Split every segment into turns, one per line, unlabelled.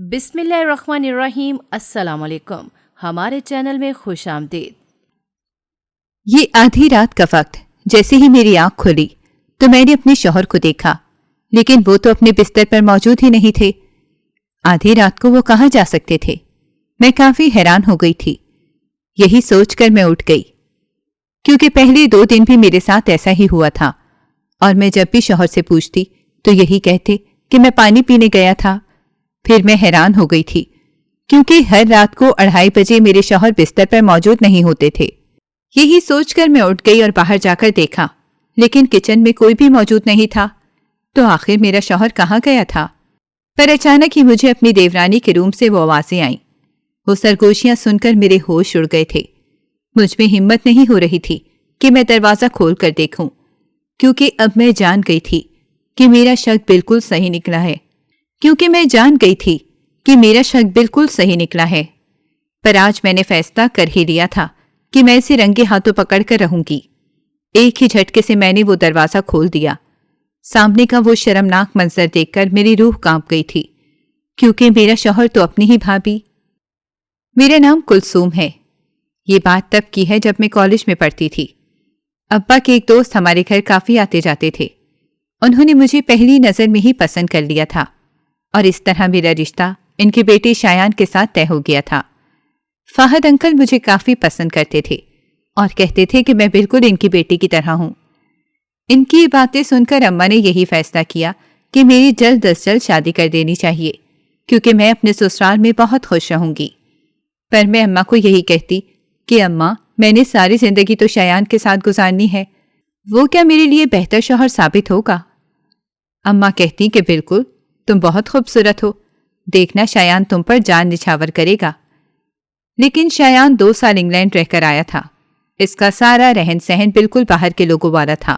بسم اللہ الرحمن الرحیم۔ السلام علیکم، ہمارے چینل میں خوش آمدید۔
یہ آدھی رات کا وقت جیسے ہی میری آنکھ کھلی تو میں نے اپنے شوہر کو دیکھا، لیکن وہ تو اپنے بستر پر موجود ہی نہیں تھے۔ آدھی رات کو وہ کہاں جا سکتے تھے؟ میں کافی حیران ہو گئی تھی۔ یہی سوچ کر میں اٹھ گئی، کیونکہ پہلے 2 دن بھی میرے ساتھ ایسا ہی ہوا تھا، اور میں جب بھی شوہر سے پوچھتی تو یہی کہتے کہ میں پانی پینے گیا تھا۔ پھر میں حیران ہو گئی تھی، کیونکہ ہر رات کو 2:30 بجے میرے شوہر بستر پر موجود نہیں ہوتے تھے۔ یہی سوچ کر میں اٹھ گئی اور باہر جا کر دیکھا، لیکن کچن میں کوئی بھی موجود نہیں تھا۔ تو آخر میرا شوہر کہاں گیا تھا؟ پر اچانک ہی مجھے اپنی دیورانی کے روم سے وہ آوازیں آئیں۔ وہ سرگوشیاں سن کر میرے ہوش اڑ گئے تھے۔ مجھ میں ہمت نہیں ہو رہی تھی کہ میں دروازہ کھول کر دیکھوں، کیونکہ اب میں جان گئی تھی کہ میرا شک بالکل صحیح نکلا ہے۔ پر آج میں نے فیصلہ کر ہی لیا تھا کہ میں اسے رنگے ہاتھوں پکڑ کر رہوں گی۔ ایک ہی جھٹکے سے میں نے وہ دروازہ کھول دیا۔ سامنے کا وہ شرمناک منظر دیکھ کر میری روح کانپ گئی تھی، کیونکہ میرا شوہر تو اپنی ہی بھابھی۔ میرا نام کلثوم ہے۔ یہ بات تب کی ہے جب میں کالج میں پڑھتی تھی۔ ابا کے ایک دوست ہمارے گھر کافی آتے جاتے تھے۔ انہوں نے مجھے پہلی نظر میں ہی پسند کر لیا تھا، اور اس طرح میرا رشتہ ان کے بیٹے شایان کے ساتھ طے ہو گیا تھا۔ فہد انکل مجھے کافی پسند کرتے تھے اور کہتے تھے کہ میں بالکل ان کی بیٹی کی طرح ہوں۔ ان کی باتیں سن کر اماں نے یہی فیصلہ کیا کہ میری جلد از جلد شادی کر دینی چاہیے، کیونکہ میں اپنے سسرال میں بہت خوش رہوں گی۔ پر میں اماں کو یہی کہتی کہ اماں، میں نے ساری زندگی تو شایان کے ساتھ گزارنی ہے، وہ کیا میرے لیے بہتر شوہر ثابت ہوگا؟ اماں کہتی کہ بالکل، تم بہت خوبصورت ہو، دیکھنا شایان تم پر جان نچھاور کرے گا۔ لیکن شایان 2 سال انگلینڈ رہ کر آیا تھا۔ اس کا سارا رہن سہن بالکل باہر کے لوگوں والا تھا۔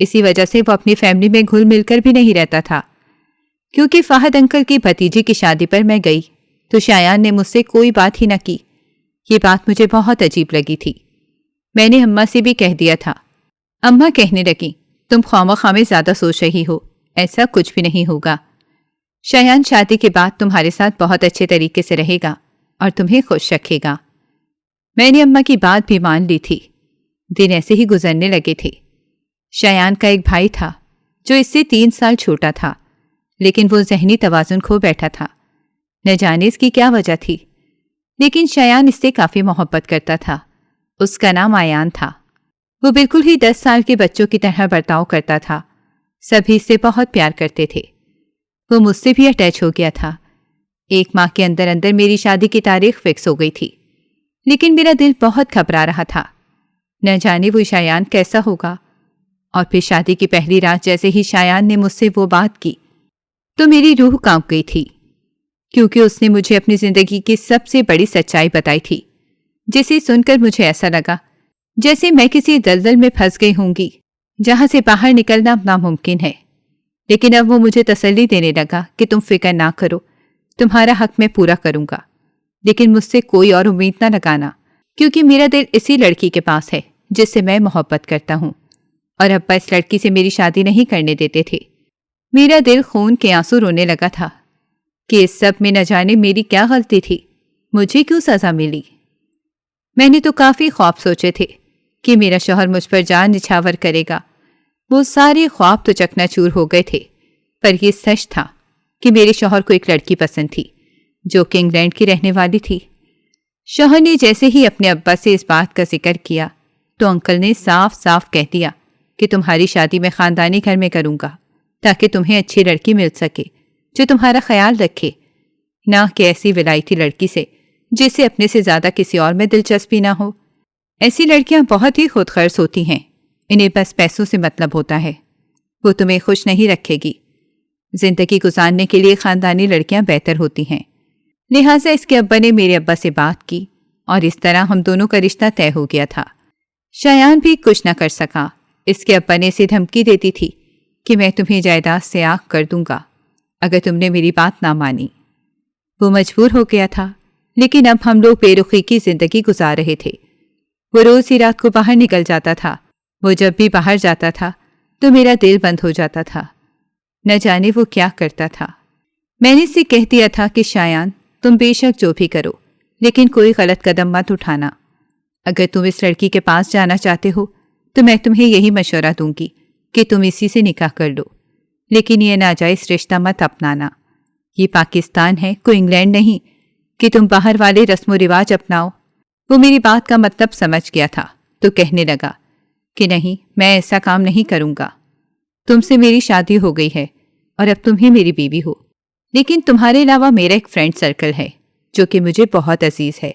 اسی وجہ سے وہ اپنی فیملی میں گھل مل کر بھی نہیں رہتا تھا۔ کیونکہ فہد انکل کی بھتیجی کی شادی پر میں گئی تو شایان نے مجھ سے کوئی بات ہی نہ کی۔ یہ بات مجھے بہت عجیب لگی تھی۔ میں نے اماں سے بھی کہہ دیا تھا۔ اماں کہنے لگیں، تم خواہ میں زیادہ سوچ رہی ہو، ایسا کچھ بھی نہیں ہوگا۔ شایان شادی کے بعد تمہارے ساتھ بہت اچھے طریقے سے رہے گا اور تمہیں خوش رکھے گا۔ میں نے اماں کی بات بھی مان لی تھی۔ دن ایسے ہی گزرنے لگے تھے۔ شایان کا ایک بھائی تھا جو اس سے 3 سال چھوٹا تھا، لیکن وہ ذہنی توازن کھو بیٹھا تھا۔ نہ جانے اس کی کیا وجہ تھی، لیکن شایان اس سے کافی محبت کرتا تھا۔ اس کا نام آیان تھا۔ وہ بالکل ہی 10 سال کے بچوں کی طرح برتاؤ کرتا تھا۔ سبھی اس سے بہت پیار کرتے تھے۔ وہ مجھ سے بھی اٹیچ ہو گیا تھا۔ 1 ماہ کے اندر اندر میری شادی کی تاریخ فکس ہو گئی تھی، لیکن میرا دل بہت گھبرا رہا تھا۔ نہ جانے وہ شایان کیسا ہوگا۔ اور پھر شادی کی پہلی رات جیسے ہی شایان نے مجھ سے وہ بات کی تو میری روح کانپ گئی تھی، کیونکہ اس نے مجھے اپنی زندگی کی سب سے بڑی سچائی بتائی تھی، جسے سن کر مجھے ایسا لگا جیسے میں کسی دلدل میں پھنس گئی ہوں گی جہاں سے باہر نکلنا ناممکن ہے۔ لیکن اب وہ مجھے تسلی دینے لگا کہ تم فکر نہ کرو، تمہارا حق میں پورا کروں گا، لیکن مجھ سے کوئی اور امید نہ لگانا، کیونکہ میرا دل اسی لڑکی کے پاس ہے جس سے میں محبت کرتا ہوں، اور ابا اس لڑکی سے میری شادی نہیں کرنے دیتے تھے۔ میرا دل خون کے آنسو رونے لگا تھا کہ اس سب میں نہ جانے میری کیا غلطی تھی، مجھے کیوں سزا ملی۔ میں نے تو کافی خواب سوچے تھے کہ میرا شوہر مجھ پر جان نچھاور کرے گا۔ وہ سارے خواب تو چکنا چور ہو گئے تھے، پر یہ سچ تھا کہ میرے شوہر کو ایک لڑکی پسند تھی جو کہ انگلینڈ کی رہنے والی تھی۔ شوہر نے جیسے ہی اپنے ابا سے اس بات کا ذکر کیا تو انکل نے صاف صاف کہہ دیا کہ تمہاری شادی میں خاندانی گھر میں کروں گا، تاکہ تمہیں اچھی لڑکی مل سکے جو تمہارا خیال رکھے، نہ کہ ایسی ولایتی لڑکی سے جسے اپنے سے زیادہ کسی اور میں دلچسپی نہ ہو۔ ایسی لڑکیاں بہت ہی خود غرض ہوتی ہیں، انہیں بس پیسوں سے مطلب ہوتا ہے۔ وہ تمہیں خوش نہیں رکھے گی۔ زندگی گزارنے کے لیے خاندانی لڑکیاں بہتر ہوتی ہیں۔ لہٰذا اس کے ابا نے میرے ابا سے بات کی اور اس طرح ہم دونوں کا رشتہ طے ہو گیا تھا۔ شایان بھی کچھ نہ کر سکا۔ اس کے ابا نے اسے دھمکی دیتی تھی کہ میں تمہیں جائیداد سے آگ کر دوں گا اگر تم نے میری بات نہ مانی۔ وہ مجبور ہو گیا تھا، لیکن اب ہم لوگ بے رخی کی زندگی گزار رہے تھے۔ وہ روز ہی رات کو باہر نکل جاتا تھا۔ وہ جب بھی باہر جاتا تھا تو میرا دل بند ہو جاتا تھا۔ نہ جانے وہ کیا کرتا تھا۔ میں نے اسے کہہ دیا تھا کہ شایان تم بے شک جو بھی کرو لیکن کوئی غلط قدم مت اٹھانا۔ اگر تم اس لڑکی کے پاس جانا چاہتے ہو تو میں تمہیں یہی مشورہ دوں گی کہ تم اسی سے نکاح کر لو، لیکن یہ ناجائز رشتہ مت اپنانا۔ یہ پاکستان ہے، کوئی انگلینڈ نہیں کہ تم باہر والے رسم و رواج اپناؤ۔ وہ میری بات کا مطلب سمجھ گیا تھا تو کہنے لگا کہ نہیں، میں ایسا کام نہیں کروں گا۔ تم سے میری شادی ہو گئی ہے اور اب تم ہی میری بیوی ہو، لیکن تمہارے علاوہ میرا ایک فرینڈ سرکل ہے جو کہ مجھے بہت عزیز ہے۔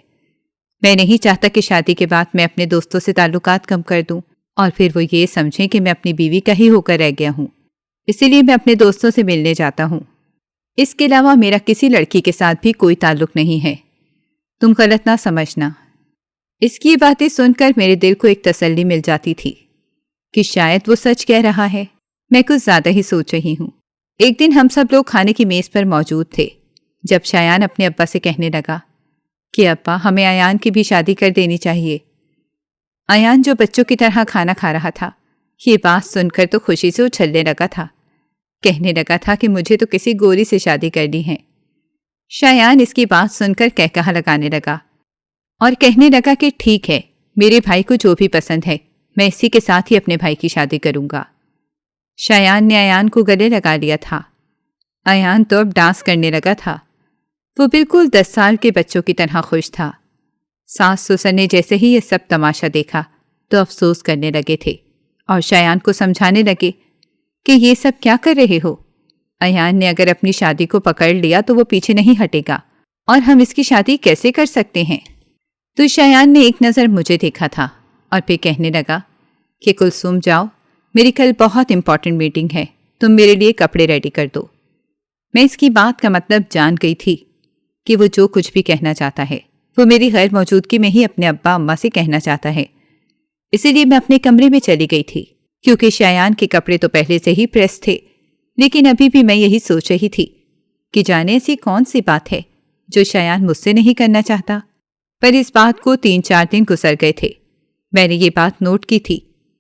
میں نہیں چاہتا کہ شادی کے بعد میں اپنے دوستوں سے تعلقات کم کر دوں اور پھر وہ یہ سمجھیں کہ میں اپنی بیوی کا ہی ہو کر رہ گیا ہوں، اسی لیے میں اپنے دوستوں سے ملنے جاتا ہوں۔ اس کے علاوہ میرا کسی لڑکی کے ساتھ بھی کوئی تعلق نہیں ہے، تم غلط نہ سمجھنا۔ اس کی یہ باتیں سن کر میرے دل کو ایک تسلی مل جاتی تھی کہ شاید وہ سچ کہہ رہا ہے، میں کچھ زیادہ ہی سوچ رہی ہوں۔ ایک دن ہم سب لوگ کھانے کی میز پر موجود تھے جب شایان اپنے ابا سے کہنے لگا کہ ابا ہمیں ایان کی بھی شادی کر دینی چاہیے۔ ایان جو بچوں کی طرح کھانا کھا رہا تھا یہ بات سن کر تو خوشی سے اچھلنے لگا تھا، کہنے لگا تھا کہ مجھے تو کسی گوری سے شادی کرنی ہے۔ شایان اس کی بات سن کر کہکہا لگانے لگا اور کہنے لگا کہ ٹھیک ہے، میرے بھائی کو جو بھی پسند ہے میں اسی کے ساتھ ہی اپنے بھائی کی شادی کروں گا۔ شایان نے ایان کو گلے لگا لیا تھا۔ ایان تو اب ڈانس کرنے لگا تھا، وہ بالکل 10 سال کے بچوں کی طرح خوش تھا۔ ساس سسر نے جیسے ہی یہ سب تماشا دیکھا تو افسوس کرنے لگے تھے اور شایان کو سمجھانے لگے کہ یہ سب کیا کر رہے ہو؟ ایان نے اگر اپنی شادی کو پکڑ لیا تو وہ پیچھے نہیں ہٹے گا اور ہم اس کی شادی کیسے کر سکتے ہیں؟ تو شایان نے ایک نظر مجھے دیکھا تھا اور پھر کہنے لگا کہ کلثوم جاؤ، میری کل بہت امپورٹنٹ میٹنگ ہے، تم میرے لیے کپڑے ریڈی کر دو۔ میں اس کی بات کا مطلب جان گئی تھی کہ وہ جو کچھ بھی کہنا چاہتا ہے وہ میری غیر موجودگی میں ہی اپنے ابا اماں سے کہنا چاہتا ہے۔ اسی لیے میں اپنے کمرے میں چلی گئی تھی کیونکہ شایان کے کپڑے تو پہلے سے ہی پریس تھے، لیکن ابھی بھی میں یہی سوچ رہی تھی کہ جانے ایسی کون سی بات ہے جو شایان مجھ سے نہیں کرنا چاہتا۔ پر اس بات کو 3-4 دن گزر گئے تھے۔ میں نے یہ بات نوٹ کی تھی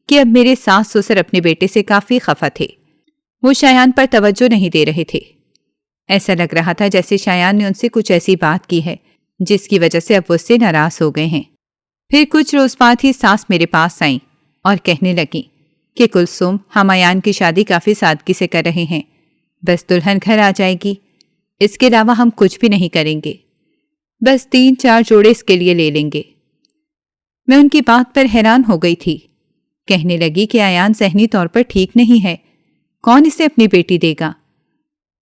کہ اب میرے ساس سسر اپنے بیٹے سے کافی خفا تھے، وہ شایان پر توجہ نہیں دے رہے تھے۔ ایسا لگ رہا تھا جیسے شایان نے ان سے کچھ ایسی بات کی ہے جس کی وجہ سے اب وہ اس سے ناراض ہو گئے ہیں۔ پھر کچھ روز بعد ہی ساس میرے پاس آئیں اور کہنے لگیں کہ کلثوم ہم ایان کی شادی کافی سادگی سے کر رہے ہیں، بس دلہن گھر آ جائے گی، اس کے علاوہ ہم کچھ بھی نہیں کریں گے، بس 3-4 جوڑے اس کے لیے لے لیں گے۔ میں ان کی بات پر حیران ہو گئی تھی۔ کہنے لگی کہ ایان ذہنی طور پر ٹھیک نہیں ہے، کون اسے اپنی بیٹی دے گا؟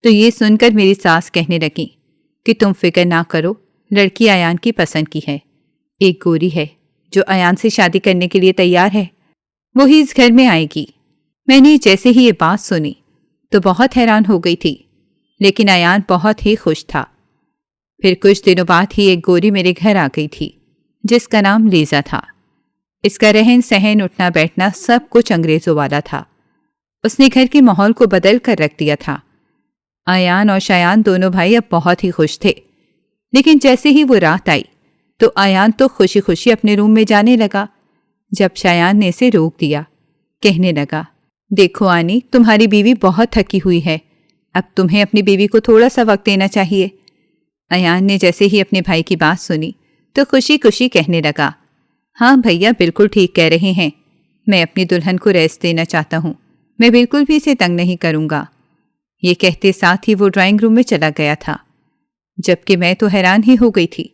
تو یہ سن کر میری ساس کہنے لگی کہ تم فکر نہ کرو، لڑکی ایان کی پسند کی ہے، ایک گوری ہے جو ایان سے شادی کرنے کے لیے تیار ہے، وہی اس گھر میں آئے گی۔ میں نے جیسے ہی یہ بات سنی تو بہت حیران ہو گئی تھی، لیکن ایان بہت ہی خوش تھا۔ پھر کچھ دنوں بعد ہی ایک گوری میرے گھر آ گئی تھی جس کا نام لیزا تھا۔ اس کا رہن سہن، اٹھنا بیٹھنا سب کچھ انگریزوں والا تھا۔ اس نے گھر کے ماحول کو بدل کر رکھ دیا تھا۔ ایان اور شایان دونوں بھائی اب بہت ہی خوش تھے، لیکن جیسے ہی وہ رات آئی تو ایان تو خوشی خوشی اپنے روم میں جانے لگا۔ جب شایان نے اسے روک دیا، کہنے لگا دیکھو آنی، تمہاری بیوی بہت تھکی ہوئی ہے، اب تمہیں اپنی بیوی کو تھوڑا سا وقت دینا چاہیے۔ ایان نے جیسے ہی اپنے بھائی کی بات سنی تو خوشی خوشی کہنے لگا ہاں بھیا بالکل ٹھیک کہہ رہے ہیں، میں اپنی دلہن کو ریسٹ دینا چاہتا ہوں، میں بالکل بھی اسے تنگ نہیں کروں گا۔ یہ کہتے ساتھ ہی وہ ڈرائنگ روم میں چلا گیا تھا، جبکہ میں تو حیران ہی ہو گئی تھی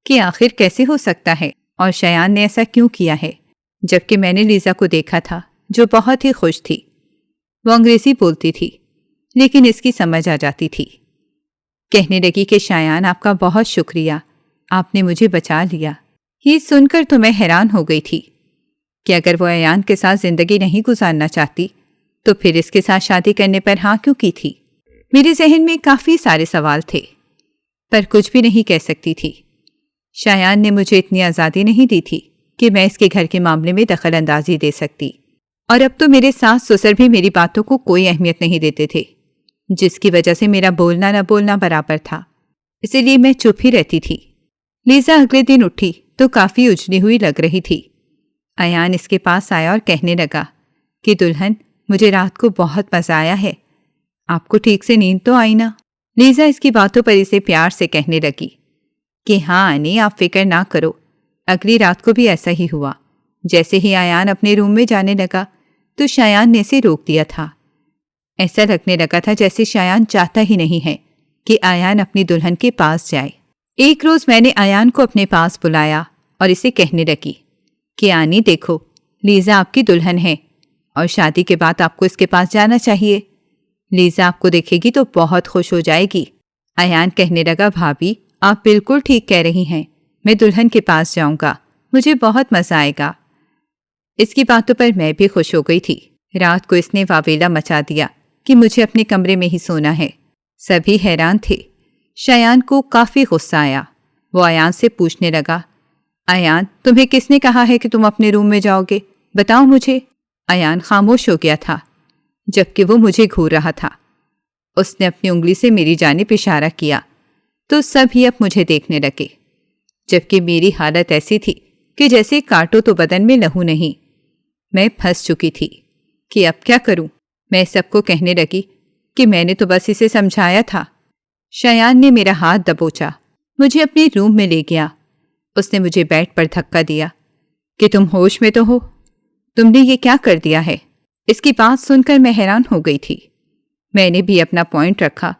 کہ آخر کیسے ہو سکتا ہے اور شایان نے ایسا کیوں کیا ہے، جبکہ میں نے لیزا کو دیکھا تھا جو بہت ہی خوش تھی۔ وہ انگریزی بولتی تھی لیکن اس کی سمجھ آ جاتی تھی۔ کہنے لگی کہ شایان آپ کا بہت شکریہ، آپ نے مجھے بچا لیا۔ یہ سن کر تو میں حیران ہو گئی تھی کہ اگر وہ ایان کے ساتھ زندگی نہیں گزارنا چاہتی تو پھر اس کے ساتھ شادی کرنے پر ہاں کیوں کی تھی؟ میرے ذہن میں کافی سارے سوال تھے پر کچھ بھی نہیں کہہ سکتی تھی۔ شایان نے مجھے اتنی آزادی نہیں دی تھی کہ میں اس کے گھر کے معاملے میں دخل اندازی دے سکتی، اور اب تو میرے ساس سسر بھی میری باتوں کو کوئی اہمیت نہیں دیتے تھے، جس کی وجہ سے میرا بولنا نہ بولنا برابر تھا، اسی لیے میں چپ ہی رہتی تھی۔ لیزا اگلے دن اٹھی تو کافی اجلی ہوئی لگ رہی تھی۔ ایان اس کے پاس آیا اور کہنے لگا کہ دلہن، مجھے رات کو بہت مزہ آیا ہے، آپ کو ٹھیک سے نیند تو آئی نا؟ لیزا اس کی باتوں پر اسے پیار سے کہنے لگی کہ ہاں آنی، آپ فکر نہ کرو، اگلی رات کو بھی ایسا ہی ہوا۔ جیسے ہی ایان اپنے روم میں جانے لگا تو شایان نے اسے روک دیا تھا۔ ایسا لگنے لگا تھا جیسے شایان چاہتا ہی نہیں ہے کہ ایان اپنی دلہن کے پاس جائے۔ ایک روز میں نے ایان کو اپنے پاس بلایا اور اسے کہنے لگی کہ آنی دیکھو، لیزا آپ کی دلہن ہے اور شادی کے بعد آپ کو اس کے پاس جانا چاہیے۔ لیزا آپ کو دیکھے گی تو بہت خوش ہو جائے گی۔ ایان کہنے لگا بھابھی آپ بالکل ٹھیک کہہ رہی ہیں، میں دلہن کے پاس جاؤں گا، مجھے بہت مزہ آئے گا۔ اس کی باتوں پر میں بھی خوش ہو گئی تھی۔ رات کو اس نے واویلا مچا دیا کہ مجھے اپنے کمرے میں ہی سونا ہے۔ سبھی حیران تھے۔ شایان کو کافی غصہ آیا۔ وہ ایان سے پوچھنے لگا ایان تمہیں کس نے کہا ہے کہ تم اپنے روم میں جاؤ گے؟ بتاؤ مجھے۔ ایان خاموش ہو گیا تھا جبکہ وہ مجھے گھور رہا تھا۔ اس نے اپنی انگلی سے میری جانب اشارہ کیا تو سبھی اب مجھے دیکھنے لگے، جبکہ میری حالت ایسی تھی کہ جیسے کاٹو تو بدن میں لہو نہیں۔ میں پھنس چکی تھی کہ اب کیا کروں۔ میں سب کو کہنے لگی کہ میں نے تو بس اسے سمجھایا تھا۔ شایان نے میرا ہاتھ دبوچا، مجھے اپنے روم میں لے گیا۔ اس نے مجھے بیڈ پر دھکا دیا کہ تم ہوش میں تو ہو؟ تم نے یہ کیا کر دیا ہے؟ اس کی بات سن کر میں حیران ہو گئی تھی۔ میں نے بھی اپنا پوائنٹ رکھا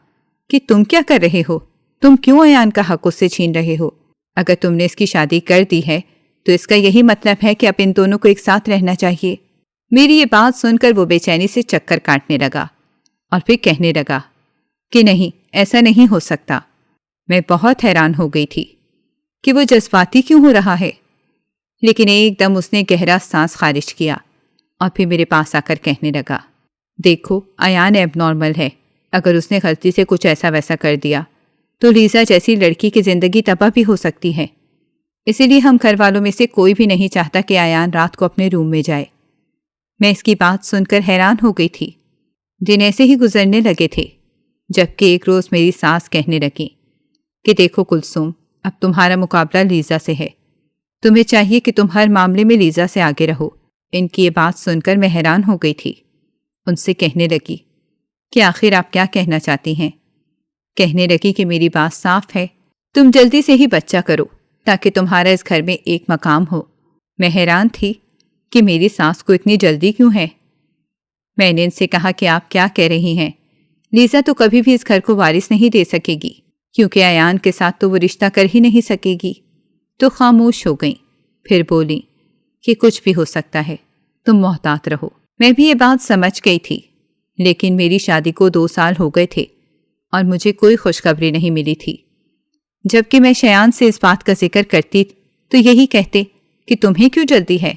کہ تم کیا کر رہے ہو؟ تم کیوں ایان کا حق اس سے چھین رہے ہو؟ اگر تم نے اس کی شادی کر دی ہے تو اس کا یہی مطلب ہے کہ اب ان دونوں کو ایک ساتھ رہنا چاہیے۔ میری یہ بات سن کر وہ بے چینی سے چکر کاٹنے لگا اور پھر کہنے لگا کہ نہیں، ایسا نہیں ہو سکتا۔ میں بہت حیران ہو گئی تھی کہ وہ جذباتی کیوں ہو رہا ہے، لیکن ایک دم اس نے گہرا سانس خارج کیا اور پھر میرے پاس آ کر کہنے لگا دیکھو ایان ایب نارمل ہے، اگر اس نے غلطی سے کچھ ایسا ویسا کر دیا تو لیزا جیسی لڑکی کی زندگی تباہ بھی ہو سکتی ہے۔ اسی لیے ہم گھر والوں میں سے کوئی بھی نہیں چاہتا کہ ایان رات کو اپنے روم میں جائے۔ میں اس کی بات سن کر حیران ہو گئی تھی۔ دن ایسے ہی گزرنے لگے تھے جبکہ ایک روز میری ساس کہنے لگی کہ دیکھو کلثوم، اب تمہارا مقابلہ لیزا سے ہے، تمہیں چاہیے کہ تم ہر معاملے میں لیزا سے آگے رہو۔ ان کی یہ بات سن کر میں حیران ہو گئی تھی۔ ان سے کہنے لگی کہ آخر آپ کیا کہنا چاہتی ہیں؟ کہنے لگی کہ میری بات صاف ہے، تم جلدی سے ہی بچہ کرو تاکہ تمہارا اس گھر میں ایک مقام ہو۔ میں حیران تھی کہ میری ساس کو اتنی جلدی کیوں ہے۔ میں نے ان سے کہا کہ آپ کیا کہہ رہی ہیں؟ لیزا تو کبھی بھی اس گھر کو وارث نہیں دے سکے گی کیونکہ ایان کے ساتھ تو وہ رشتہ کر ہی نہیں سکے گی۔ تو خاموش ہو گئیں، پھر بولی کہ کچھ بھی ہو سکتا ہے، تم محتاط رہو۔ میں بھی یہ بات سمجھ گئی تھی، لیکن میری شادی کو 2 سال ہو گئے تھے اور مجھے کوئی خوشخبری نہیں ملی تھی۔ جبکہ میں شایان سے اس بات کا ذکر کرتی تو یہی کہتے کہ تمہیں کیوں جلدی ہے،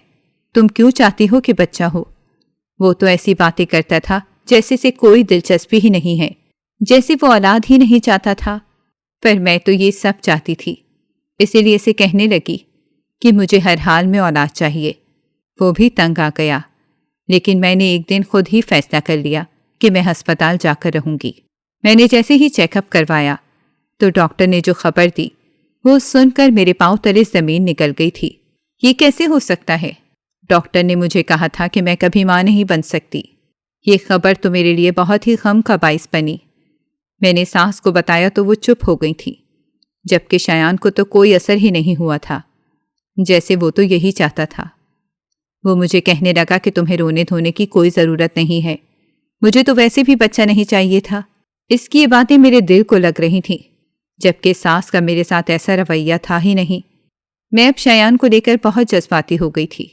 تم کیوں چاہتی ہو کہ بچہ ہو۔ وہ تو ایسی باتیں کرتا تھا جیسے سے کوئی دلچسپی ہی نہیں ہے، جیسے وہ اولاد ہی نہیں چاہتا تھا، پر میں تو یہ سب چاہتی تھی۔ اسی لیے اسے کہنے لگی کہ مجھے ہر حال میں اولاد چاہیے۔ وہ بھی تنگ آ گیا، لیکن میں نے ایک دن خود ہی فیصلہ کر لیا کہ میں ہسپتال جا کر رہوں گی۔ میں نے جیسے ہی چیک اپ کروایا تو ڈاکٹر نے جو خبر دی وہ سن کر میرے پاؤں تلے زمین نکل گئی تھی۔ یہ کیسے ہو سکتا ہے؟ ڈاکٹر نے مجھے کہا تھا کہ میں کبھی ماں نہیں بن سکتی۔ یہ خبر تو میرے لیے بہت ہی غم کا باعث بنی۔ میں نے ساس کو بتایا تو وہ چپ ہو گئی تھی، جبکہ شایان کو تو کوئی اثر ہی نہیں ہوا تھا، جیسے وہ تو یہی چاہتا تھا۔ وہ مجھے کہنے لگا کہ تمہیں رونے دھونے کی کوئی ضرورت نہیں ہے، مجھے تو ویسے بھی بچہ نہیں چاہیے تھا۔ اس کی یہ باتیں میرے دل کو لگ رہی تھیں، جبکہ ساس کا میرے ساتھ ایسا رویہ تھا ہی نہیں۔ میں اب شایان کو لے کر بہت جذباتی ہو گئی تھی۔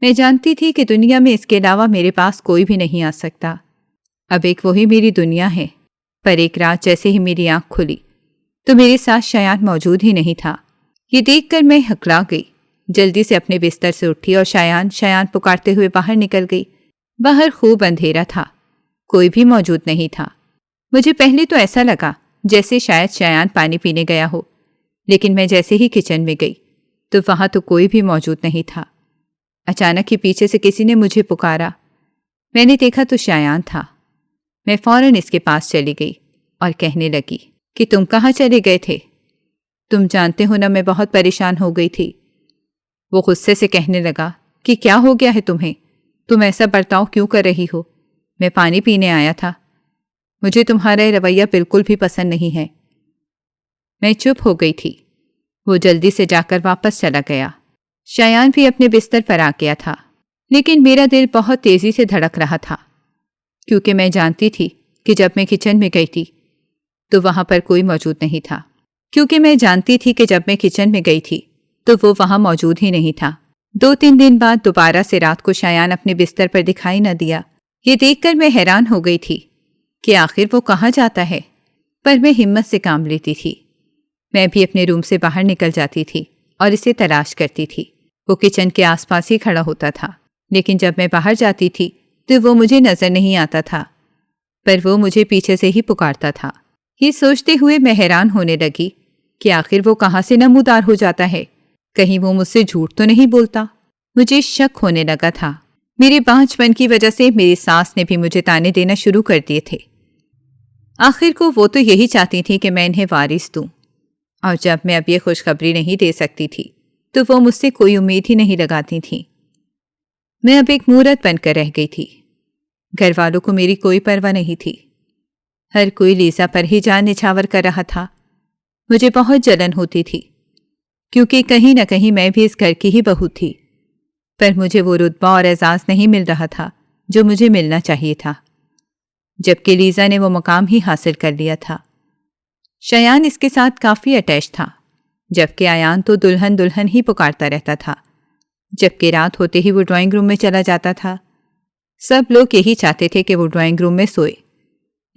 میں جانتی تھی کہ دنیا میں اس کے علاوہ میرے پاس کوئی بھی نہیں آ سکتا۔ اب ایک وہی میری دنیا ہے، پر ایک رات جیسے ہی میری آنکھ کھلی تو میرے ساتھ شایان موجود ہی نہیں تھا۔ یہ دیکھ کر میں ہکلا گئی، جلدی سے اپنے بستر سے اٹھی اور شایان پکارتے ہوئے باہر نکل گئی۔ باہر خوب اندھیرا تھا، کوئی بھی موجود نہیں تھا۔ مجھے پہلے تو ایسا لگا جیسے شاید شایان پانی پینے گیا ہو، لیکن میں جیسے ہی کچن میں گئی تو وہاں تو کوئی بھی موجود نہیں تھا۔ اچانک ہی پیچھے سے کسی نے مجھے پکارا۔ میں نے دیکھا تو شایان تھا۔ میں فوراً اس کے پاس چلی گئی اور کہنے لگی کہ تم کہاں چلے گئے تھے؟ تم جانتے ہو نا میں بہت پریشان ہو گئی تھی۔ وہ غصے سے کہنے لگا کہ کیا ہو گیا ہے تمہیں؟ تم ایسا برتاؤ کیوں کر رہی ہو؟ میں پانی پینے آیا تھا۔ مجھے تمہارا یہ رویہ بالکل بھی پسند نہیں ہے۔ میں چپ ہو گئی تھی۔ وہ جلدی سے جا کر واپس چلا گیا۔ شایان بھی اپنے بستر پر آ گیا تھا، لیکن میرا دل بہت تیزی سے دھڑک رہا تھا، کیونکہ میں جانتی تھی کہ جب میں کچن میں گئی تھی تو وہاں پر کوئی موجود نہیں تھا۔ وہ وہاں موجود ہی نہیں تھا۔ 2-3 دن بعد دوبارہ سے رات کو شایان اپنے بستر پر دکھائی نہ دیا۔ یہ دیکھ کر میں حیران ہو گئی تھی کہ آخر وہ کہاں جاتا ہے، پر میں ہمت سے کام لیتی تھی۔ میں بھی اپنے روم سے باہر نکل جاتی تھی اور اسے تلاش کرتی تھی۔ وہ کچن کے آس پاس ہی کھڑا ہوتا تھا، لیکن جب میں باہر جاتی تھی تو وہ مجھے نظر نہیں آتا تھا، پر وہ مجھے پیچھے سے ہی پکارتا تھا۔ یہ سوچتے ہوئے میں حیران ہونے لگی کہ آخر وہ کہاں سے نمودار ہو جاتا ہے، کہیں وہ مجھ سے جھوٹ تو نہیں بولتا۔ مجھے شک ہونے لگا تھا۔ میرے بانجھ پن کی وجہ سے میری ساس نے بھی مجھے تانے دینا شروع کر دیے تھے۔ آخر کو وہ تو یہی چاہتی تھی کہ میں انہیں وارث دوں، اور جب میں اب یہ خوشخبری نہیں دے سکتی تھی تو وہ مجھ سے کوئی امید ہی نہیں لگاتی تھیں۔ میں اب ایک مورت بن کر رہ گئی تھی۔ گھر والوں کو میری کوئی پرواہ نہیں تھی۔ ہر کوئی لیزا پر ہی جان نچھاور کر رہا تھا۔ مجھے بہت جلن ہوتی تھی، کیونکہ کہیں نہ کہیں میں بھی اس گھر کی ہی بہو تھی، پر مجھے وہ رتبہ اور اعزاز نہیں مل رہا تھا جو مجھے ملنا چاہیے تھا، جبکہ لیزا نے وہ مقام ہی حاصل کر لیا تھا۔ شایان اس کے ساتھ کافی اٹیچ تھا، جبکہ ایان تو دلہن دلہن ہی پکارتا رہتا تھا۔ جبکہ رات ہوتے ہی وہ ڈرائنگ روم میں چلا جاتا تھا۔ سب لوگ یہی چاہتے تھے کہ وہ ڈرائنگ روم میں سوئے۔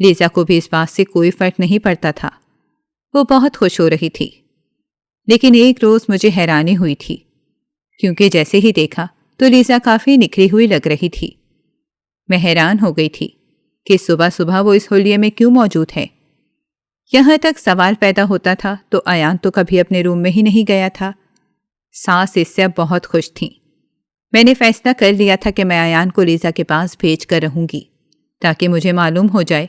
لیزا کو بھی اس بات سے کوئی فرق نہیں پڑتا تھا۔ وہ بہت خوش ہو رہی تھی، لیکن ایک روز مجھے حیرانی ہوئی تھی، کیونکہ جیسے ہی دیکھا تو لیزا کافی نکھری ہوئی لگ رہی تھی۔ میں حیران ہو گئی تھی کہ صبح صبح وہ اس حلیے میں کیوں موجود ہے۔ یہاں تک سوال پیدا ہوتا تھا تو ایان تو کبھی اپنے روم میں ہی نہیں گیا تھا۔ ساس اس سے اب بہت خوش تھیں۔ میں نے فیصلہ کر لیا تھا کہ میں ایان کو لیزا کے پاس بھیج کر رہوں گی، تاکہ مجھے معلوم ہو جائے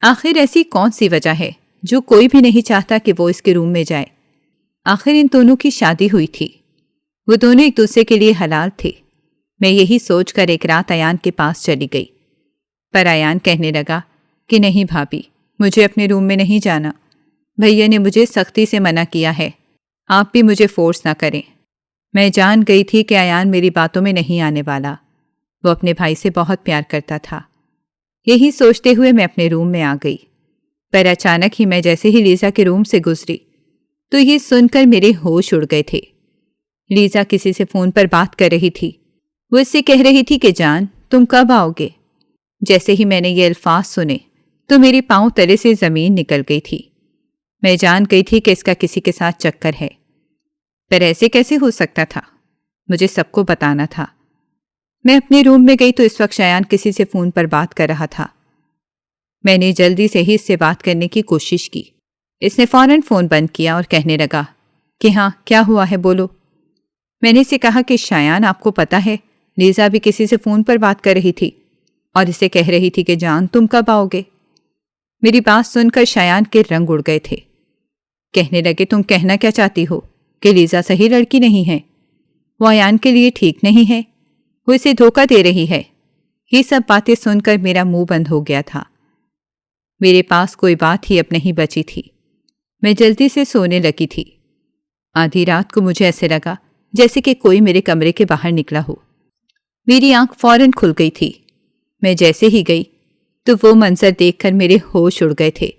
آخر ایسی کون سی وجہ ہے جو کوئی بھی نہیں چاہتا کہ وہ اس کے روم میں جائے۔ آخر ان دونوں کی شادی ہوئی تھی، وہ دونوں ایک دوسرے کے لیے حلال تھے۔ میں یہی سوچ کر ایک رات ایان کے پاس چلی گئی، پر ایان کہنے لگا کہ نہیں بھابی، مجھے اپنے روم میں نہیں جانا، بھیا نے مجھے سختی سے منع کیا ہے، آپ بھی مجھے فورس نہ کریں۔ میں جان گئی تھی کہ ایان میری باتوں میں نہیں آنے والا، وہ اپنے بھائی سے بہت پیار کرتا تھا۔ یہی سوچتے ہوئے میں اپنے روم میں آ گئی، پر اچانک ہی میں جیسے ہی لیزا کے روم سے گزری تو یہ سن کر میرے ہوش اڑ گئے تھے۔ لیزا کسی سے فون پر بات کر رہی تھی۔ وہ اس سے کہہ رہی تھی کہ جان تم کب آؤ گے؟ جیسے ہی میں نے یہ الفاظ سنے تو میری پاؤں تلے سے زمین نکل گئی تھی۔ میں جان گئی تھی کہ اس کا کسی کے ساتھ چکر ہے، پر ایسے کیسے ہو سکتا تھا؟ مجھے سب کو بتانا تھا۔ میں اپنے روم میں گئی تو اس وقت شایان کسی سے فون پر بات کر رہا تھا۔ میں نے جلدی سے ہی اس سے بات کرنے کی کوشش کی۔ اس نے فوراً فون بند کیا اور کہنے لگا کہ ہاں کیا ہوا ہے بولو۔ میں نے اسے کہا کہ شایان آپ کو پتہ ہے لیزا بھی کسی سے فون پر بات کر رہی تھی اور اسے کہہ رہی تھی کہ جان تم کب آؤ گے؟ میری بات سن کر شایان کے رنگ اڑ گئے تھے۔ کہنے لگے تم کہنا کیا چاہتی ہو کہ لیزا صحیح لڑکی نہیں ہے، وہ ایان کے لیے ٹھیک نہیں ہے، وہ اسے دھوکہ دے رہی ہے۔ یہ سب باتیں سن کر میرا منہ بند ہو گیا تھا۔ میرے پاس کوئی بات ہی اب نہیں بچی تھی۔ میں جلدی سے سونے لگی تھی۔ آدھی رات کو مجھے ایسے لگا جیسے کہ کوئی میرے کمرے کے باہر نکلا ہو۔ میری آنکھ فوراً کھل گئی تھی۔ میں جیسے ہی گئی تو وہ منظر دیکھ کر میرے ہوش اڑ گئے تھے،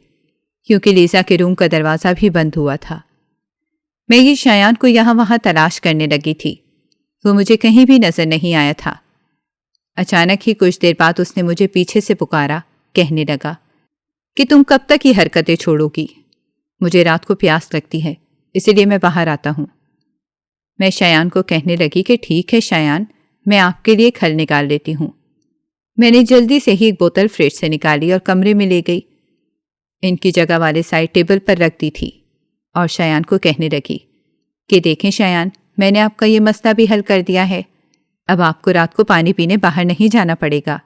کیونکہ لیزا کے روم کا دروازہ بھی بند ہوا تھا۔ میں یہ شایان کو یہاں وہاں تلاش کرنے لگی تھی، وہ مجھے کہیں بھی نظر نہیں آیا تھا۔ اچانک ہی کچھ دیر بعد اس نے مجھے پیچھے سے پکارا، کہنے لگا کہ تم کب تک یہ حرکتیں چھوڑو گی؟ مجھے رات کو پیاس لگتی ہے، اسی لیے میں باہر آتا ہوں۔ میں شایان کو کہنے لگی کہ ٹھیک ہے شایان، میں آپ کے لیے کھل نکال لیتی ہوں۔ میں نے جلدی سے ہی ایک بوتل فریج سے نکالی اور کمرے میں لے گئی۔ ان کی جگہ والے سائڈ ٹیبل پر رکھ دی تھی اور شایان کو کہنے لگی کہ دیکھیں شایان، میں نے آپ کا یہ مسئلہ بھی حل کر دیا ہے، اب آپ کو رات کو پانی پینے باہر نہیں جانا پڑے گا،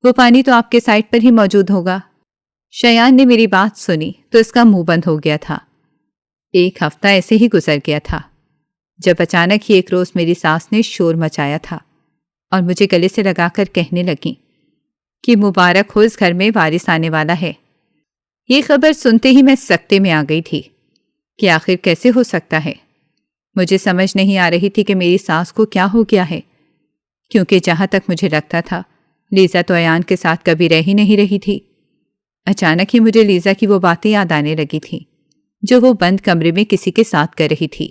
وہ پانی تو آپ کے سائڈ پر ہی موجود ہوگا۔ شایان نے میری بات سنی تو اس کا منہ بند ہو گیا تھا۔ ایک ہفتہ ایسے ہی گزر گیا تھا، جب اچانک ہی ایک روز میری ساس نے شور مچایا تھا اور مجھے گلے سے لگا کر کہنے لگیں کہ مبارک ہو اس گھر میں وارث آنے والا ہے۔ یہ خبر سنتے ہی میں سکتے میں آ گئی تھی کہ آخر کیسے ہو سکتا ہے۔ مجھے سمجھ نہیں آ رہی تھی کہ میری ساس کو کیا ہو گیا ہے، کیونکہ جہاں تک مجھے لگتا تھا لیزا تو ایان کے ساتھ کبھی رہ ہی نہیں رہی تھی۔ اچانک ہی مجھے لیزا کی وہ باتیں یاد آنے لگی تھیں جو وہ بند کمرے میں کسی کے ساتھ کر رہی تھی۔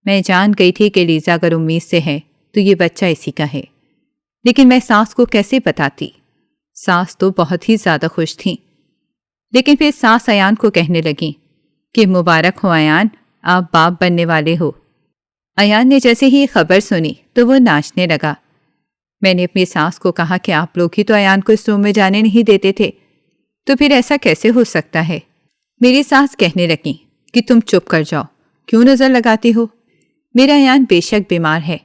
میں جان گئی تھی کہ لیزا اگر امید سے ہے تو یہ بچہ اسی کا ہے، لیکن میں ساس کو کیسے بتاتی؟ ساس تو بہت ہی زیادہ خوش تھیں، لیکن پھر ساس ایان کو کہنے لگیں کہ مبارک ہو ایان، آپ باپ بننے والے ہو۔ ایان نے جیسے ہی یہ خبر سنی تو وہ ناچنے لگا۔ میں نے اپنی ساس کو کہا کہ آپ لوگ ہی تو ایان کو اس روم میں جانے نہیں دیتے تھے، تو پھر ایسا کیسے ہو سکتا ہے؟ میری ساس کہنے لگیں کہ تم چپ کر جاؤ، کیوں نظر لگاتی ہو؟ میرا ایان بے شک بیمار ہے،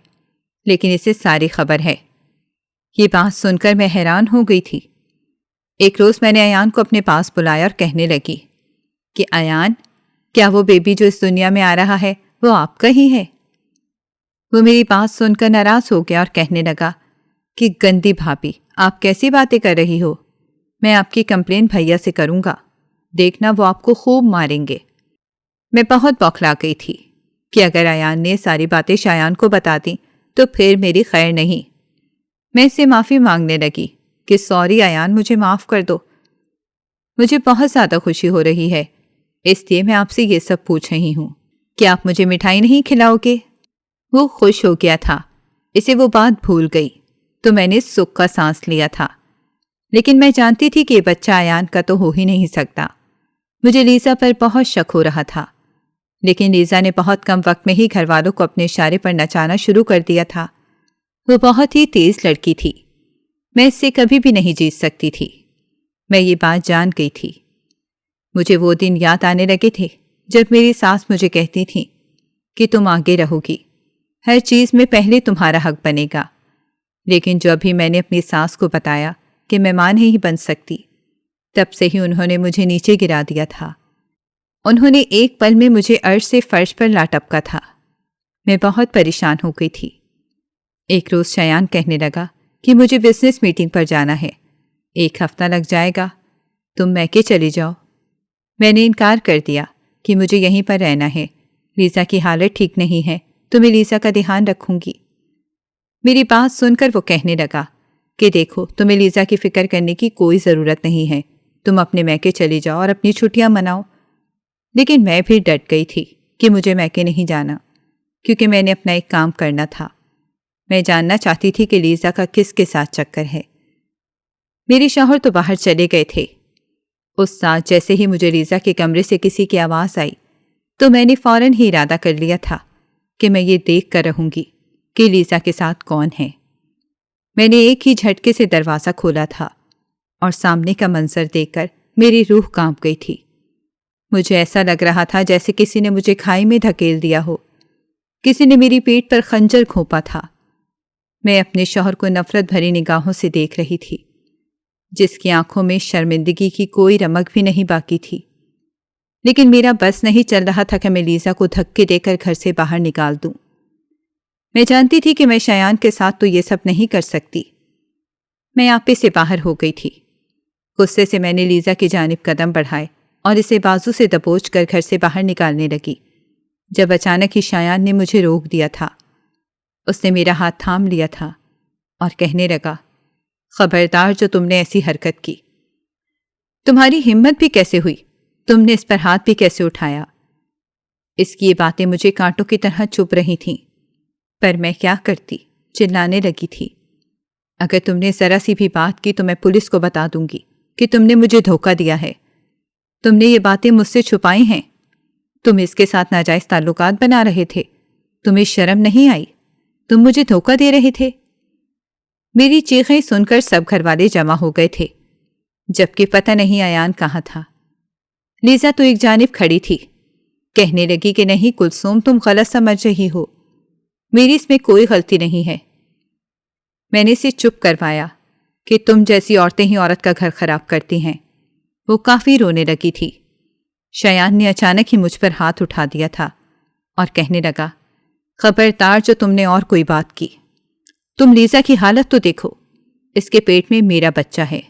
لیکن اسے ساری خبر ہے۔ یہ بات سن کر میں حیران ہو گئی تھی۔ ایک روز میں نے ایان کو اپنے پاس بلایا اور کہنے لگی کہ ایان، کیا وہ بیبی جو اس دنیا میں آ رہا ہے وہ آپ کا ہی ہے؟ وہ میری بات سن کر ناراض ہو گیا اور کہنے لگا کہ گندی بھابی، آپ کیسی باتیں کر رہی ہو؟ میں آپ کی کمپلین بھیا سے کروں گا، دیکھنا وہ آپ کو خوب ماریں گے۔ میں بہت بوکھلا گئی تھی کہ اگر ایان نے ساری باتیں شایان کو بتا دیں تو پھر میری خیر نہیں۔ میں اس سے معافی مانگنے لگی کہ سوری ایان، مجھے معاف کر دو۔ مجھے بہت زیادہ خوشی ہو رہی ہے، اس لیے میں آپ سے یہ سب پوچھ رہی ہوں کہ آپ مجھے مٹھائی نہیں کھلاؤ گے؟ وہ خوش ہو گیا تھا، اسے وہ بات بھول گئی تو میں نے سکھ کا سانس لیا تھا، لیکن میں جانتی تھی کہ یہ بچہ ایان کا تو ہو ہی نہیں سکتا۔ مجھے لیزا پر بہت شک ہو رہا تھا، لیکن لیزا نے بہت کم وقت میں ہی گھر والوں کو اپنے اشارے پر نچانا شروع کر دیا تھا۔ وہ بہت ہی تیز لڑکی تھی، میں اس سے کبھی بھی نہیں جیت سکتی تھی۔ میں یہ بات جان گئی تھی۔ مجھے وہ دن یاد آنے لگے تھے جب میری ساس مجھے کہتی تھی کہ تم آگے رہو گی، ہر چیز میں پہلے تمہارا حق بنے گا، لیکن جب بھی میں نے اپنی ساس کو بتایا کہ میں ماں نہیں بن سکتی، تب سے ہی انہوں نے مجھے نیچے گرا دیا تھا۔ انہوں نے ایک پل میں مجھے عرش سے فرش پر لا ٹپکا تھا۔ میں بہت پریشان ہو گئی تھی۔ ایک روز شایان کہنے لگا کہ مجھے بزنس میٹنگ پر جانا ہے، 1 ہفتہ لگ جائے گا، تم میکے چلی جاؤ۔ میں نے انکار کر دیا کہ مجھے یہیں پر رہنا ہے، لیزا کی حالت ٹھیک نہیں ہے تو میں لیزا کا دھیان رکھوں گی۔ میری بات سن کر وہ کہنے لگا کہ دیکھو، تمہیں لیزا کی فکر کرنے کی کوئی ضرورت نہیں ہے، تم اپنے میکے چلی جاؤ اور اپنی چھٹیاں مناؤ۔ لیکن میں بھی ڈٹ گئی تھی کہ مجھے میکے نہیں جانا، کیونکہ میں نے اپنا ایک کام کرنا تھا۔ میں جاننا چاہتی تھی کہ لیزا کا کس کے ساتھ چکر ہے۔ میرے شوہر تو باہر چلے گئے تھے۔ اس ساتھ جیسے ہی مجھے لیزا کے کمرے سے کسی کی آواز آئی تو میں نے فوراً ہی ارادہ کر لیا تھا کہ میں یہ دیکھ کر رہوں گی کہ لیزا کے ساتھ کون ہے۔ میں نے ایک ہی جھٹکے سے دروازہ کھولا تھا اور سامنے کا منظر دیکھ کر میری روح کانپ گئی تھی۔ مجھے ایسا لگ رہا تھا جیسے کسی نے مجھے کھائی میں دھکیل دیا ہو، کسی نے میری پیٹھ پر خنجر گھونپا تھا۔ میں اپنے شوہر کو نفرت بھری نگاہوں سے دیکھ رہی تھی، جس کی آنکھوں میں شرمندگی کی کوئی رمق بھی نہیں باقی تھی، لیکن میرا بس نہیں چل رہا تھا کہ میں لیزا کو دھکے دے کر گھر سے باہر نکال دوں۔ میں جانتی تھی کہ میں شایان کے ساتھ تو یہ سب نہیں کر سکتی۔ میں آپے سے باہر ہو گئی تھی۔ غصے سے میں نے لیزا کی جانب قدم بڑھائے اور اسے بازو سے دبوچ کر گھر سے باہر نکالنے لگی، جب اچانک ہی شایان نے مجھے روک دیا تھا۔ اس نے میرا ہاتھ تھام لیا تھا اور کہنے لگا، خبردار جو تم نے ایسی حرکت کی، تمہاری ہمت بھی کیسے ہوئی، تم نے اس پر ہاتھ بھی کیسے اٹھایا؟ اس کی یہ باتیں مجھے کانٹوں کی طرح چبھ رہی تھیں، پر میں کیا کرتی، چلانے لگی تھی۔ اگر تم نے ذرا سی بھی بات کی تو میں پولیس کو بتا دوں گی کہ تم نے مجھے دھوکہ دیا ہے، تم نے یہ باتیں مجھ سے چھپائی ہیں، تم اس کے ساتھ ناجائز تعلقات بنا رہے تھے، تمہیں شرم نہیں آئی، تم مجھے دھوکہ دے رہے تھے۔ میری چیخیں سن کر سب گھر والے جمع ہو گئے تھے، جبکہ پتہ نہیں ایان کہاں تھا۔ لیزا تو ایک جانب کھڑی تھی، کہنے لگی کہ نہیں کلثوم، تم غلط سمجھ رہی ہو، میری اس میں کوئی غلطی نہیں ہے۔ میں نے اسے چپ کروایا کہ تم جیسی عورتیں ہی عورت کا گھر خراب کرتی ہیں۔ وہ کافی رونے لگی تھی۔ شایان نے اچانک ہی مجھ پر ہاتھ اٹھا دیا تھا اور کہنے لگا، خبردار جو تم نے اور کوئی بات کی، تم لیزا کی حالت تو دیکھو، اس کے پیٹ میں میرا بچہ ہے۔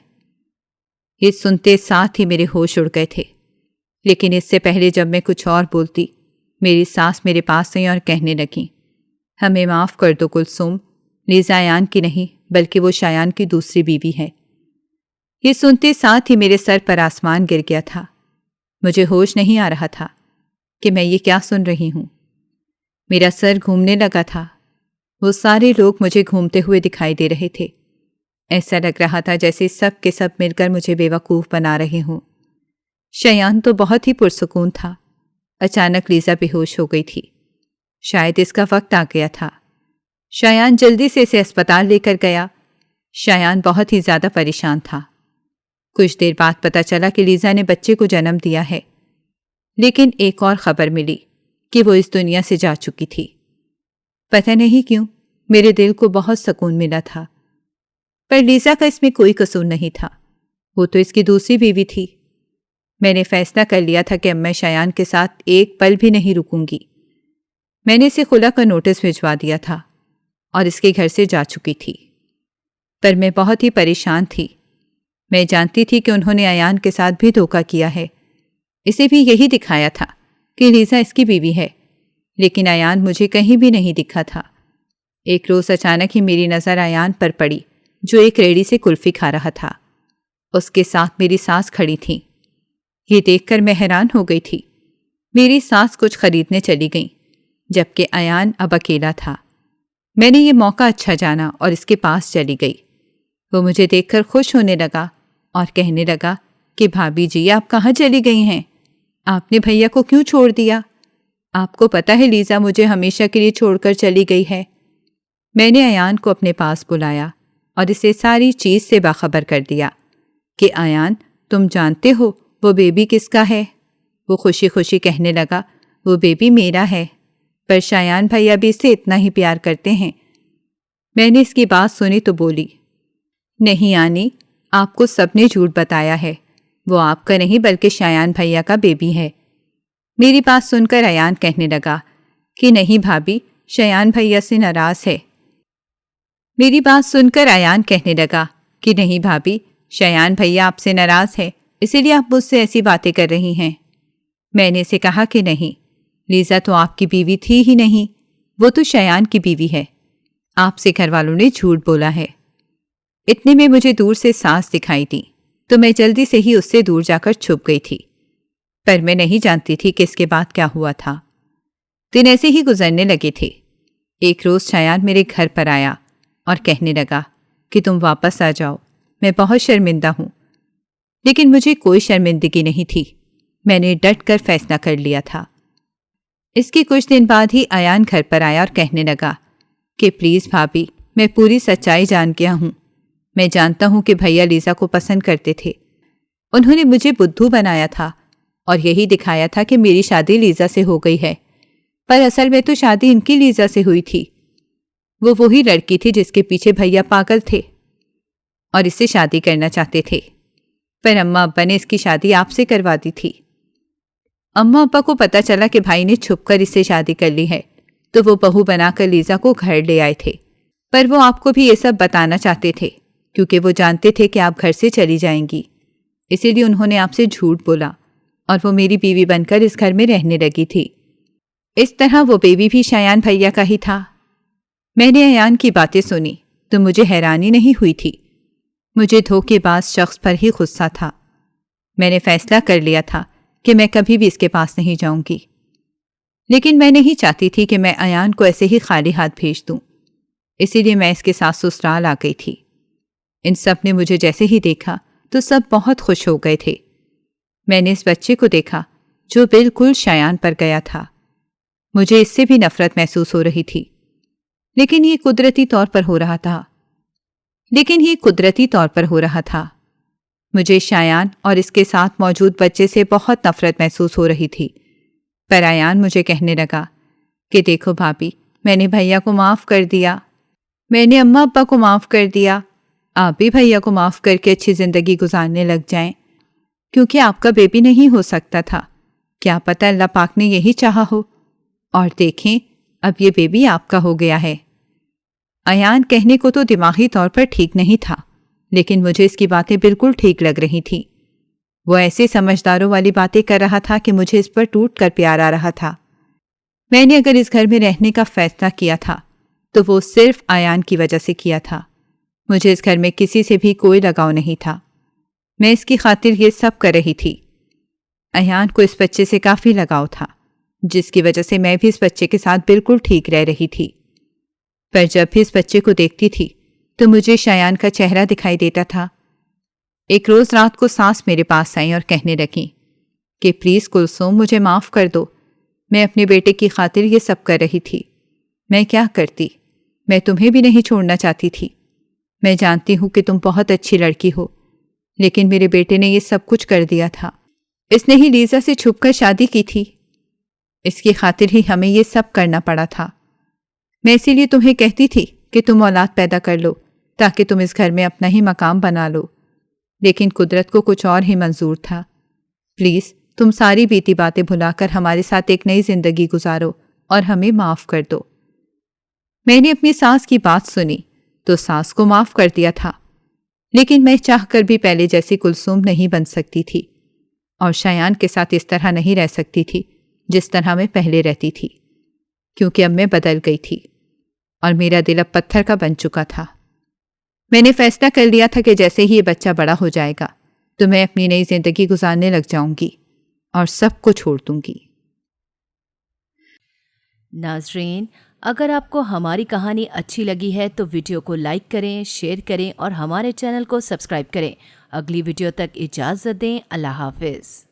یہ سنتے ساتھ ہی میرے ہوش اڑ گئے تھے، لیکن اس سے پہلے جب میں کچھ اور بولتی، میری ساس میرے پاس آئی اور کہنے لگیں، ہمیں معاف کر دو کلثوم، لیزا ایان کی نہیں بلکہ وہ شایان کی دوسری بیوی ہے۔ یہ سنتے ساتھ ہی میرے سر پر آسمان گر گیا تھا۔ مجھے ہوش نہیں آ رہا تھا کہ میں یہ کیا سن رہی ہوں۔ میرا سر گھومنے لگا تھا۔ وہ سارے لوگ مجھے گھومتے ہوئے دکھائی دے رہے تھے۔ ایسا لگ رہا تھا جیسے سب کے سب مل کر مجھے بے وقوف بنا رہے ہوں۔ شایان تو بہت ہی پرسکون تھا۔ اچانک لیزا بے ہوش ہو گئی تھی۔ شاید اس کا وقت آ گیا تھا۔ شایان جلدی سے اسے اسپتال لے کر گیا۔ شایان بہت ہی زیادہ پریشان تھا۔ کچھ دیر بعد پتہ چلا کہ لیزا نے بچے کو جنم دیا ہے، لیکن ایک اور خبر ملی کہ وہ اس دنیا سے جا چکی تھی۔ پتہ نہیں کیوں میرے دل کو بہت سکون ملا تھا، پر لیزا کا اس میں کوئی قصور نہیں تھا۔ وہ تو اس کی دوسری بیوی تھی۔ میں نے فیصلہ کر لیا تھا کہ اب میں شایان کے ساتھ ایک پل بھی نہیں رکوں گی۔ میں نے اسے خلا کا نوٹس بھجوا دیا تھا اور اس کے گھر سے جا چکی تھی، پر میں بہت ہی پریشان تھی۔ میں جانتی تھی کہ انہوں نے ایان کے ساتھ بھی دھوکہ کیا ہے۔ اسے بھی یہی دکھایا تھا کہ لیزا اس کی بیوی ہے، لیکن ایان مجھے کہیں بھی نہیں دکھا تھا۔ ایک روز اچانک ہی میری نظر ایان پر پڑی، جو ایک ریڑھی سے کلفی کھا رہا تھا۔ اس کے ساتھ میری ساس کھڑی تھی۔ یہ دیکھ کر میں حیران ہو گئی تھی۔ میری ساس کچھ خریدنے چلی گئیں، جبکہ ایان اب اکیلا تھا۔ میں نے یہ موقع اچھا جانا اور اس کے پاس چلی گئی۔ وہ مجھے دیکھ کر خوش ہونے لگا اور کہنے لگا کہ بھابھی جی آپ کہاں چلی گئی ہیں؟ آپ نے بھیا کو کیوں چھوڑ دیا؟ آپ کو پتہ ہے لیزا مجھے ہمیشہ کے لیے چھوڑ کر چلی گئی ہے۔ میں نے ایان کو اپنے پاس بلایا اور اسے ساری چیز سے باخبر کر دیا کہ ایان تم جانتے ہو وہ بیبی کس کا ہے؟ وہ خوشی خوشی کہنے لگا وہ بیبی میرا ہے، پر شایان بھیا بھی اسے اتنا ہی پیار کرتے ہیں۔ میں نے اس کی بات سنی تو بولی، نہیں آنی، آپ کو سب نے جھوٹ بتایا ہے، وہ آپ کا نہیں بلکہ شایان بھیا کا بیبی ہے۔ میری بات سن کر ایان کہنے لگا کہ نہیں بھابھی، شایان بھیا سے ناراض ہے۔ میری بات سن کر ایان کہنے لگا کہ نہیں بھابھی، شایان بھیا آپ سے ناراض ہے، اسی لیے آپ مجھ سے ایسی باتیں کر رہی ہیں۔ میں نے اسے کہا کہ نہیں، لیزا تو آپ کی بیوی تھی ہی نہیں، وہ تو شایان کی بیوی ہے۔ آپ سے گھر والوں نے جھوٹ بولا ہے۔ اتنے میں مجھے دور سے ساس دکھائی دی تو میں جلدی سے ہی اس سے دور جا کر چھپ گئی تھی، پر میں نہیں جانتی تھی کہ اس کے بعد کیا ہوا تھا۔ دن ایسے ہی گزرنے لگے تھے۔ ایک روز شایان میرے گھر پر آیا اور کہنے لگا کہ تم واپس آ جاؤ، میں بہت شرمندہ ہوں۔ لیکن مجھے کوئی شرمندگی نہیں تھی، میں نے ڈٹ کر فیصلہ کر لیا تھا۔ اس کے کچھ دن بعد ہی ایان گھر پر آیا اور کہنے لگا کہ پلیز بھابھی، میں پوری سچائی جان گیا ہوں۔ میں جانتا ہوں کہ بھیا لیزا کو پسند کرتے تھے۔ انہوں نے مجھے بدھو بنایا تھا اور یہی دکھایا تھا کہ میری شادی لیزا سے ہو گئی ہے، پر اصل میں تو شادی ان کی لیزا سے ہوئی تھی۔ وہ وہی لڑکی تھی جس کے پیچھے بھیا پاگل تھے اور اس سے شادی کرنا چاہتے تھے، پر اماں ابا نے اس کی شادی آپ سے کروا دی تھی۔ اماں ابا کو پتہ چلا کہ بھائی نے چھپ کر اس سے شادی کر لی ہے، تو وہ بہو بنا کر لیزا کو گھر لے آئے تھے، پر وہ آپ کو بھی یہ سب بتانا چاہتے تھے کیونکہ وہ جانتے تھے کہ آپ گھر سے چلی جائیں گی، اسی لیے انہوں نے آپ سے جھوٹ بولا اور وہ میری بیوی بن کر اس گھر میں رہنے لگی تھی۔ اس طرح وہ بیبی بھی شایان بھیا کا ہی تھا۔ میں نے ایان کی باتیں سنی تو مجھے حیرانی نہیں ہوئی تھی، مجھے دھوکے باز شخص پر ہی غصہ تھا۔ میں نے فیصلہ کر لیا تھا کہ میں کبھی بھی اس کے پاس نہیں جاؤں گی، لیکن میں نہیں چاہتی تھی کہ میں ایان کو ایسے ہی خالی ہاتھ بھیج دوں، اسی لیے میں اس کے ساتھ سسرال آ گئی تھی۔ ان سب نے مجھے جیسے ہی دیکھا تو سب بہت خوش ہو گئے تھے۔ میں نے اس بچے کو دیکھا جو بالکل شایان پر گیا تھا۔ مجھے اس سے بھی نفرت محسوس ہو رہی تھی، لیکن یہ قدرتی طور پر ہو رہا تھا۔ مجھے شایان اور اس کے ساتھ موجود بچے سے بہت نفرت محسوس ہو رہی تھی، پر ایان مجھے کہنے لگا کہ دیکھو بھابھی، میں نے بھیا کو معاف کر دیا، میں نے اماں ابا کو معاف کر دیا، آپ بھی بھیا کو معاف کر کے اچھی زندگی گزارنے لگ جائیں، کیونکہ آپ کا بیبی نہیں ہو سکتا تھا، کیا پتہ اللہ پاک نے یہی چاہا ہو، اور دیکھیں اب یہ بیبی آپ کا ہو گیا ہے۔ ایان کہنے کو تو دماغی طور پر ٹھیک نہیں تھا، لیکن مجھے اس کی باتیں بالکل ٹھیک لگ رہی تھیں۔ وہ ایسے سمجھداروں والی باتیں کر رہا تھا کہ مجھے اس پر ٹوٹ کر پیار آ رہا تھا۔ میں نے اگر اس گھر میں رہنے کا فیصلہ کیا تھا تو وہ صرف ایان کی وجہ سے کیا تھا۔ مجھے اس گھر میں کسی سے بھی کوئی لگاؤ نہیں تھا۔ میں اس کی خاطر یہ سب کر رہی تھی۔ ایان کو اس بچے سے کافی لگاؤ تھا، جس کی وجہ سے میں بھی اس بچے کے ساتھ بالکل ٹھیک رہ رہی تھی۔ پر جب بھی اس بچے کو دیکھتی تھی تو مجھے شایان کا چہرہ دکھائی دیتا تھا۔ ایک روز رات کو ساس میرے پاس آئیں اور کہنے لگیں کہ پلیز کلثوم مجھے معاف کر دو، میں اپنے بیٹے کی خاطر یہ سب کر رہی تھی۔ میں کیا کرتی؟ میں تمہیں بھی نہیں چھوڑنا چاہتی تھی۔ میں جانتی ہوں کہ تم بہت اچھی لڑکی ہو، لیکن میرے بیٹے نے یہ سب کچھ کر دیا تھا۔ اس نے ہی لیزا سے چھپ کر شادی کی تھی۔ اس کی خاطر ہی ہمیں یہ سب کرنا پڑا تھا۔ میں اسی لیے تمہیں کہتی تھی کہ تم اولاد پیدا کر لو تاکہ تم اس گھر میں اپنا ہی مقام بنا لو، لیکن قدرت کو کچھ اور ہی منظور تھا۔ پلیز تم ساری بیتی باتیں بھلا کر ہمارے ساتھ ایک نئی زندگی گزارو اور ہمیں معاف کر دو۔ میں نے اپنی ساس کی بات سنی تو ساس کو معاف کر دیا تھا، لیکن میں چاہ کر بھی پہلے جیسی کلثوم نہیں بن سکتی تھی اور شایان کے ساتھ اس طرح نہیں رہ سکتی تھی جس طرح میں پہلے رہتی تھی، کیونکہ اب میں بدل گئی تھی اور میرا دل اب پتھر کا بن چکا تھا۔ میں نے فیصلہ کر لیا تھا کہ جیسے ہی یہ بچہ بڑا ہو جائے گا تو میں اپنی نئی زندگی گزارنے لگ جاؤں گی اور سب کو چھوڑ دوں گی۔
ناظرین، اگر آپ کو ہماری کہانی اچھی لگی ہے تو ویڈیو کو لائک کریں، شیئر کریں اور ہمارے چینل کو سبسکرائب کریں۔ اگلی ویڈیو تک اجازت دیں۔ اللہ حافظ۔